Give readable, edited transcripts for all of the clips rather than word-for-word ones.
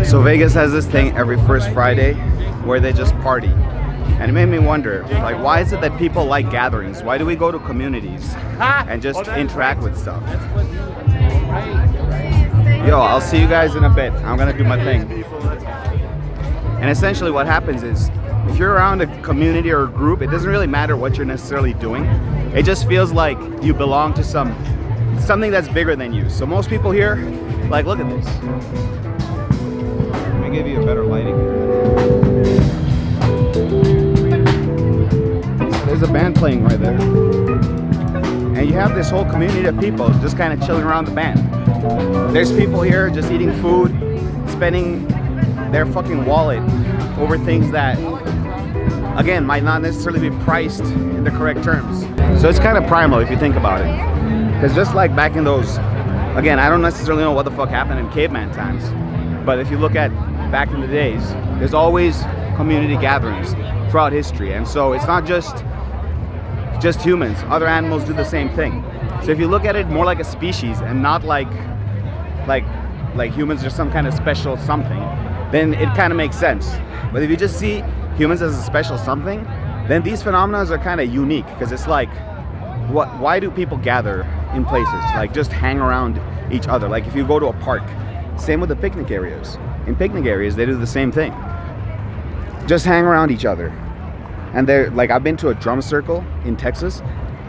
So Vegas has this thing every first Friday where they just party. And it made me wonder, like, why is it that people like gatherings? Why do we go to communities and just interact with stuff? Yo, I'll see you guys in a bit. I'm gonna do my thing. And essentially what happens is, if you're around a community or a group, it doesn't really matter what you're necessarily doing. It just feels like you belong to something that's bigger than you. So most people here, like, look at this. Let me give you a better lighting. So there's a band playing right there. And you have this whole community of people just kind of chilling around the band. There's people here just eating food, spending their fucking wallet over things that, again, might not necessarily be priced in the correct terms. So it's kind of primal if you think about it. Because just like back in those, again, I don't necessarily know what the fuck happened in caveman times, but if you look at back in the days, there's always community gatherings throughout history. And so it's not just humans, other animals do the same thing. So if you look at it more like a species and not like humans are some kind of special something, then it kind of makes sense. But if you just see humans as a special something, then these phenomena are kind of unique, because it's like, why do people gather in places? Like, just hang around each other. Like if you go to a park, same with the picnic areas. In picnic areas, they do the same thing. Just hang around each other. And they're like, I've been to a drum circle in Texas,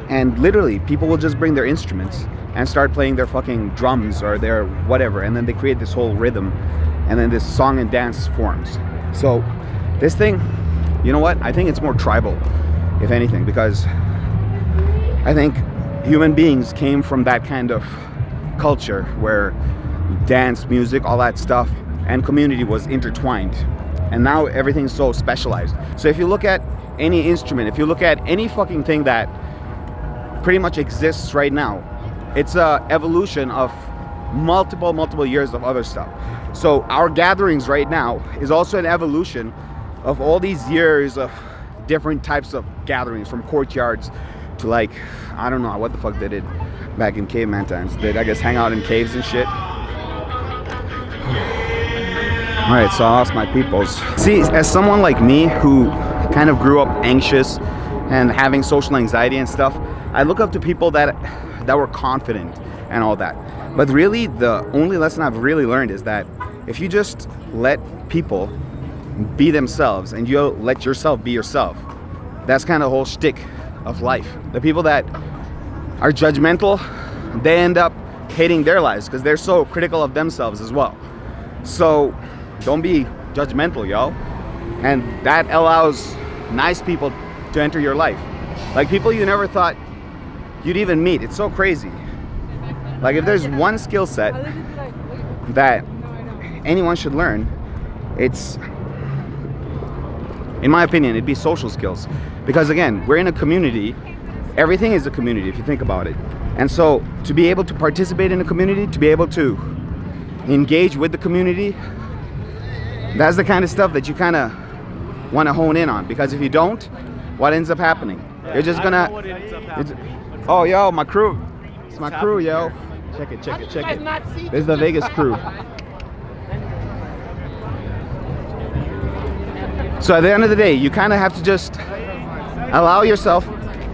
and literally people will just bring their instruments and start playing their fucking drums or their whatever, and then they create this whole rhythm, and then this song and dance forms. So this thing, you know what? I think it's more tribal, if anything, because I think human beings came from that kind of culture where dance, music, all that stuff, and community was intertwined. And now everything's so specialized. So if you look at any instrument, if you look at any fucking thing that pretty much exists right now, it's a evolution of multiple years of other stuff. So our gatherings right now is also an evolution of all these years of different types of gatherings, from courtyards to, like, I don't know what the fuck they did back in caveman times. They'd, I guess, hang out in caves and shit. All right, so I lost my peoples. See, as someone like me who kind of grew up anxious and having social anxiety and stuff, I look up to people that were confident and all that. But really, the only lesson I've really learned is that if you just let people be themselves and you let yourself be yourself, that's kind of the whole shtick of life. The people that are judgmental, they end up hating their lives because they're so critical of themselves as well. So don't be judgmental, yo. And that allows nice people to enter your life. Like people you never thought you'd even meet. It's so crazy. Like if there's one skill set that anyone should learn, it's, in my opinion, it'd be social skills. Because again, we're in a community. Everything is a community if you think about it. And so to be able to participate in a community, to be able to engage with the community, that's the kind of stuff that you kind of want to hone in on. Because if you don't, what ends up happening? You're just gonna... Oh, yo, my crew. It's my crew, yo. Check it. This is the Vegas crew. So at the end of the day, you kind of have to just allow yourself.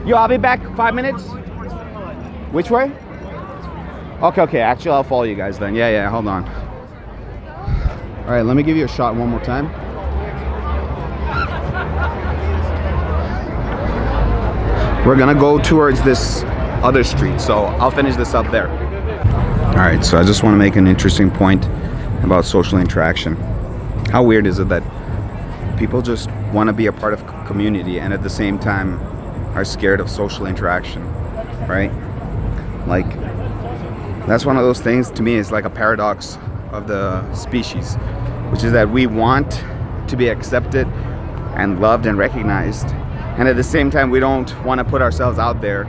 Yo, I'll be back 5 minutes. Which way? Okay. Actually, I'll follow you guys then. Yeah. Hold on. All right, let me give you a shot one more time. We're gonna go towards this other street, so I'll finish this up there. All right, so I just want to make an interesting point about social interaction. How weird is it that people just want to be a part of community and at the same time are scared of social interaction, right? Like, that's one of those things, to me, is like a paradox of the species, which is that we want to be accepted and loved and recognized, and at the same time we don't want to put ourselves out there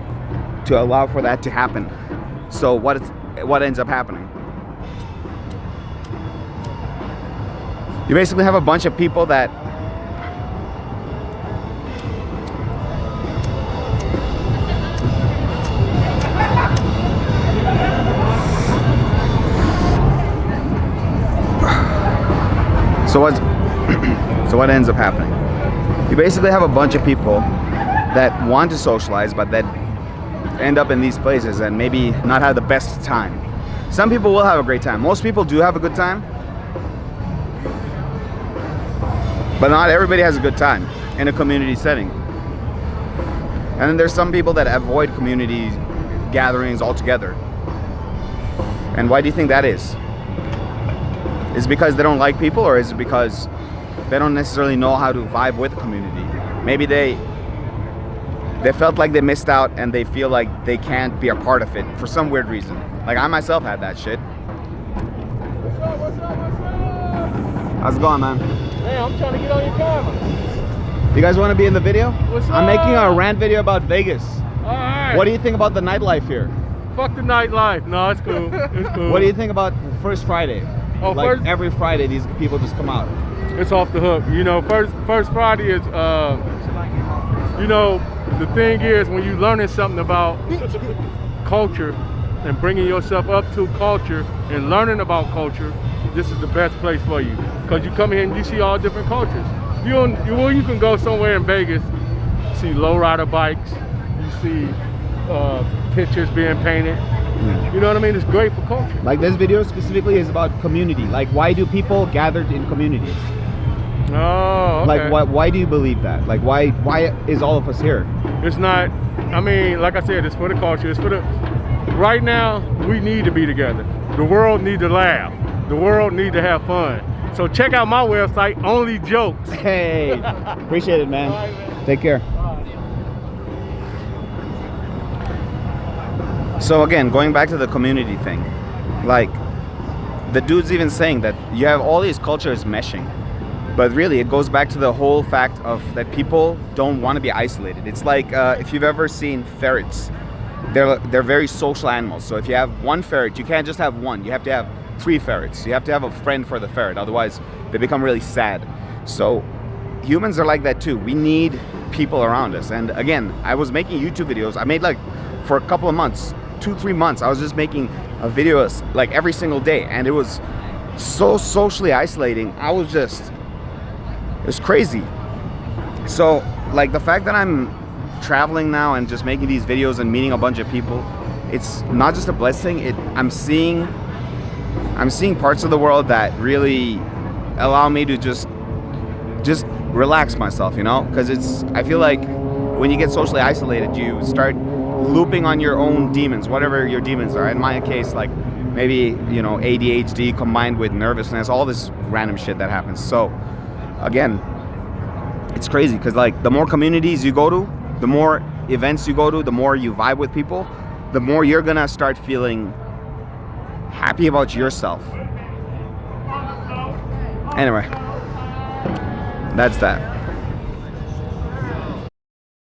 to allow for that to happen. So what ends up happening? You basically have a bunch of people that So what? So what ends up happening? You basically have a bunch of people that want to socialize, but that end up in these places and maybe not have the best time. Some people will have a great time. Most people do have a good time, but not everybody has a good time in a community setting. And then there's some people that avoid community gatherings altogether. And why do you think that is? Is it because they don't like people, or is it because they don't necessarily know how to vibe with the community? Maybe they felt like they missed out and they feel like they can't be a part of it for some weird reason. Like I myself had that shit. What's up? How's it going, man? Hey, I'm trying to get on your camera. You guys want to be in the video? What's I'm up? making a rant video about Vegas. Alright. What do you think about the nightlife here? Fuck the nightlife. No, it's cool. It's cool. What do you think about First Friday? Oh, like first, every Friday, these people just come out. it's off the hook. You know, first Friday is, you know, the thing is when you're learning something about culture and bringing yourself up to culture and learning about culture, this is the best place for you. Because you come here and you see all different cultures. You can go somewhere in Vegas, see lowrider bikes, you see pictures being painted. You know what I mean? It's great for culture. Like this video specifically is about community. Like why do people gather in communities? Oh, okay. Like why do you believe that? Like why is all of us here? It's not, I mean, like I said, it's for the culture. It's for the, right now, we need to be together. The world need to laugh. The world need to have fun. So check out my website, Only Jokes. Hey, appreciate it, man. All right, man. Take care. So again, going back to the community thing, like the dude's even saying that you have all these cultures meshing, but really it goes back to the whole fact of that people don't want to be isolated. It's like if you've ever seen ferrets, they're very social animals. So if you have one ferret, you can't just have one. You have to have 3 ferrets. You have to have a friend for the ferret, otherwise they become really sad. So humans are like that too. We need people around us. And again, I was making YouTube videos. I made like for a couple of months, 2-3 months, I was just making a video like every single day, and it was so socially isolating. It was crazy. So like the fact that I'm traveling now and just making these videos and meeting a bunch of people, it's not just a blessing. I'm seeing parts of the world that really allow me to just relax myself, you know? Because I feel like when you get socially isolated, you start looping on your own demons, whatever your demons are. In my case, like maybe, you know, ADHD combined with nervousness, all this random shit that happens. So again, it's crazy because like the more communities you go to, the more events you go to, the more you vibe with people, the more you're gonna start feeling happy about yourself. Anyway, that's that.